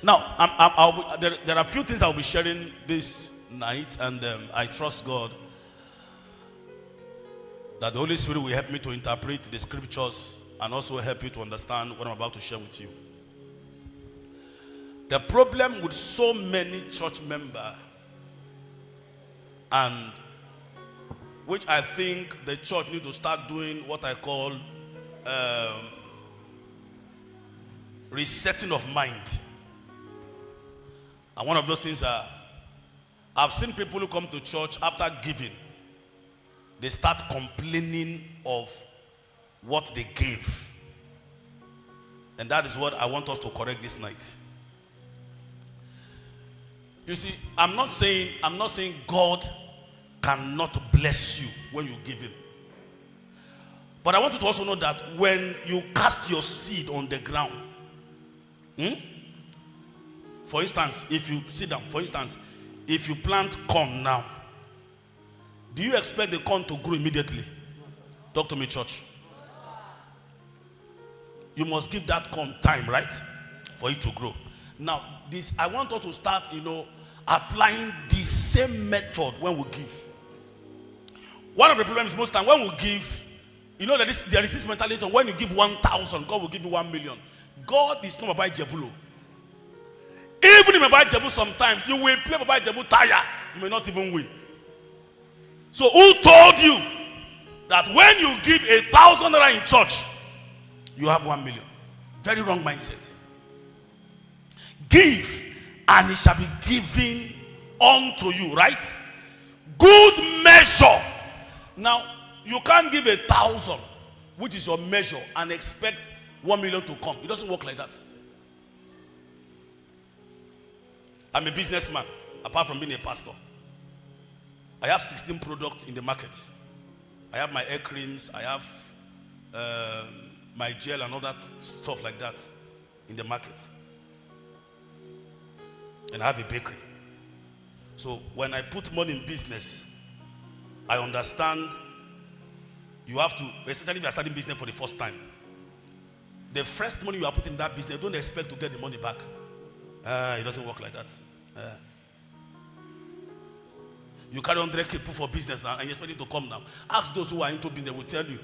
Now, there are a few things I'll be sharing this night, and I trust God that the Holy Spirit will help me to interpret the scriptures and also help you to understand what I'm about to share with you. The problem with so many church members, and which I think the church need to start doing what I call resetting of mind. And one of those things are, I've seen people who come to church after giving, they start complaining of what they gave. And that is what I want us to correct this night. You see, I'm not saying God cannot bless you when you give him. But I want you to also know that when you cast your seed on the ground, for instance, if you sit down, for instance, if you plant corn now, do you expect the corn to grow immediately? Talk to me, church. You must give that corn time, right? For it to grow. Now, I want us to start, applying the same method when we give. One of the problems most time when we give, there is this mentality when you give 1,000, God will give you 1 million. God is not Baba Jebulo. Even if Baba Jebu, sometimes you will play Baba Jebu tire, you may not even win. So who told you that when you give 1,000 naira in church, you have 1 million? Very wrong mindset. Give, and it shall be given unto you, right? Good measure. Now, you can't give 1,000, which is your measure, and expect 1 million to come. It doesn't work like that. I'm a businessman, apart from being a pastor. I have 16 products in the market. I have my hair creams, I have my gel and all that stuff like that in the market. And I have a bakery. So when I put money in business, I understand you have to, especially if you are starting business for the first time, the first money you are putting in that business, don't expect to get the money back. It doesn't work like that. You carry 100K put for business now and you expect it to come now. Ask those who are into business, they will tell you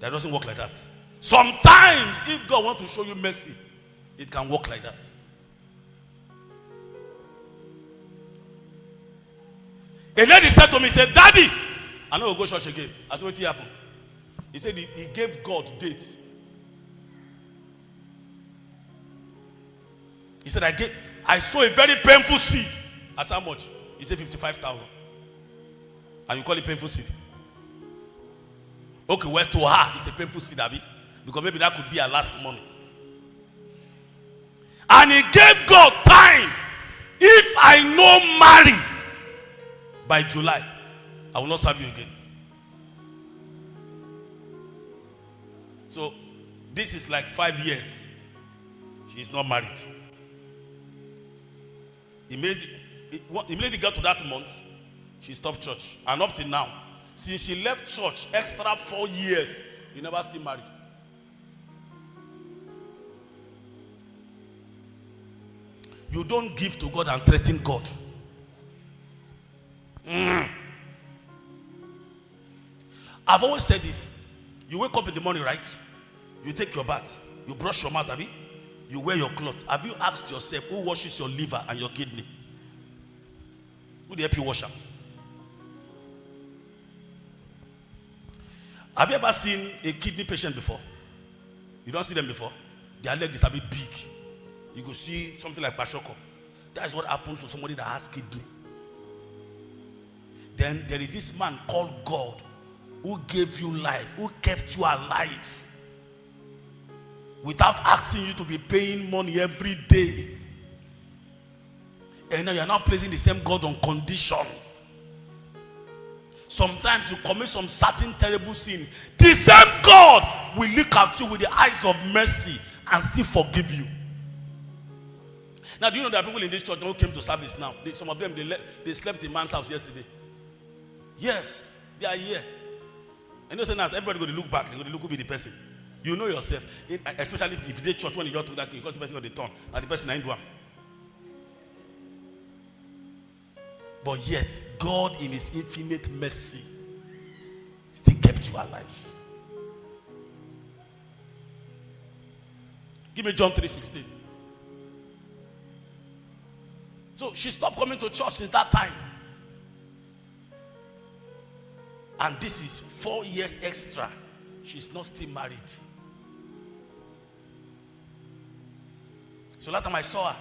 that it doesn't work like that. Sometimes, if God wants to show you mercy, it can work like that. A lady said to me, he said, Daddy, I know we'll go church again. I said, what happened? He said he gave God date. He said, I saw a very painful seed. I said, how much? He said 55,000. And you call it painful seed? Okay, well, to her, it's a painful seed, Abby. Because maybe that could be her last money. And he gave God time. If I no marry by July, I will not serve you again. So, this is like 5 years. She is not married. Immediately got to that month, she stopped church. And up till now, since she left church, extra 4 years, you never still marry. You don't give to God and threaten God. I've always said this. You wake up in the morning, right? You take your bath. You brush your mouth, Abby. You wear your clothes. Have you asked yourself who washes your liver and your kidney? Who do you help you wash them? Have you ever seen a kidney patient before? You don't see them before? Their leg is a bit big. You go see something like Pashoko. That is what happens to somebody that has kidney. Then there is this man called God who gave you life, who kept you alive without asking you to be paying money every day. And now you are now placing the same God on condition. Sometimes you commit some certain terrible sin. The same God will look at you with the eyes of mercy and still forgive you. Now, do you know there are people in this church who came to service now? Some of them, they slept in man's house yesterday. Yes, they are here. And you know, as everybody going to look back, they're going to look who be the person. You know yourself, especially if you did church when you got to that, because the person got the turn, and the person ain't one. But yet, God in his infinite mercy still kept you alive. Give me John 3:16. So she stopped coming to church since that time. And this is 4 years extra. She's not still married. So last time I saw her,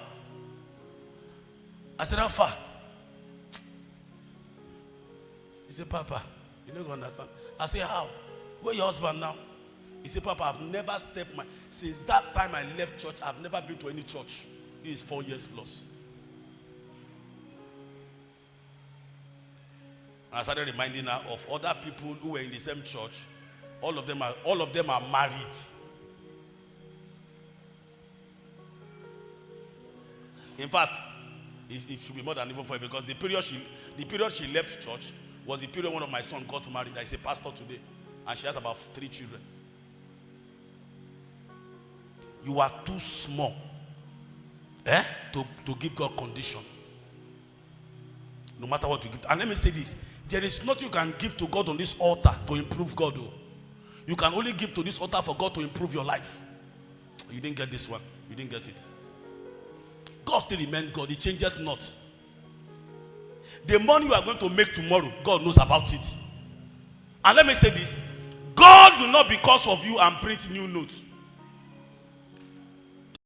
I said, how far? He said, Papa, you don't understand. I said, how? Where your husband now? He said, Papa, I've never stepped since that time I left church, I've never been to any church. This is 4 years plus. And I started reminding her of other people who were in the same church. All of them are married. In fact, it should be more than even 4 because the period she left church was the period one of my sons got married. He's a pastor today, and she has about 3 children. You are too small, to give God condition. No matter what you give. And let me say this: there is nothing you can give to God on this altar to improve God. You can only give to this altar for God to improve your life. You didn't get this one. You didn't get it. God still remains God. He changeth not. The money you are going to make tomorrow, God knows about it. And let me say this: God will not, because of you, and print new notes.